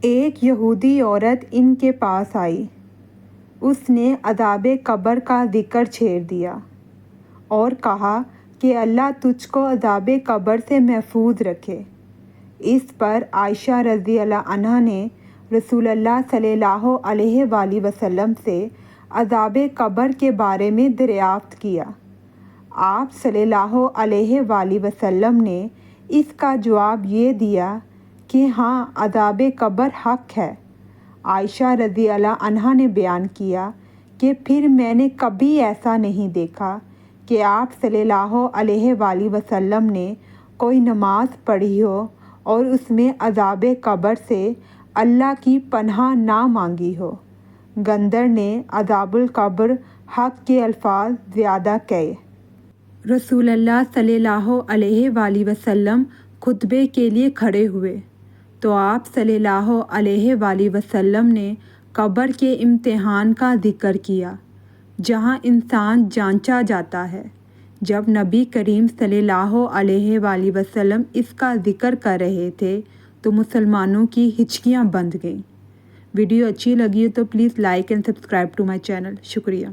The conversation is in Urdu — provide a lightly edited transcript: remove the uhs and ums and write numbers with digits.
ایک یہودی عورت ان کے پاس آئی۔ اس نے عذاب قبر کا ذکر چھیڑ دیا اور کہا کہ اللہ تجھ کو عذاب قبر سے محفوظ رکھے۔ اس پر عائشہ رضی اللہ عنہا نے رسول اللہ صلی اللہ علیہ وآلہ وسلم سے عذاب قبر کے بارے میں دریافت کیا۔ آپ صلی اللہ علیہ وآلہ وسلم نے اس کا جواب یہ دیا کہ ہاں، عذاب قبر حق ہے۔ عائشہ رضی اللہ عنہا نے بیان کیا کہ پھر میں نے کبھی ایسا نہیں دیکھا کہ آپ صلی اللہ علیہ وآلہ وسلم نے کوئی نماز پڑھی ہو اور اس میں عذاب قبر سے اللہ کی پناہ نہ مانگی ہو۔ گندر نے عذاب القبر حق کے الفاظ زیادہ کہے۔ رسول اللہ صلی اللہ علیہ وآلہ وسلم خطبے کے لیے کھڑے ہوئے تو آپ صلی اللہ علیہ وآلہ وسلم نے قبر کے امتحان کا ذکر کیا، جہاں انسان جانچا جاتا ہے۔ جب نبی کریم صلی اللہ علیہ وآلہ وسلم اس کا ذکر کر رہے تھے تو مسلمانوں کی ہچکیاں بندھ گئیں۔ ویڈیو اچھی لگی ہو تو please like and subscribe to my channel. شکریہ۔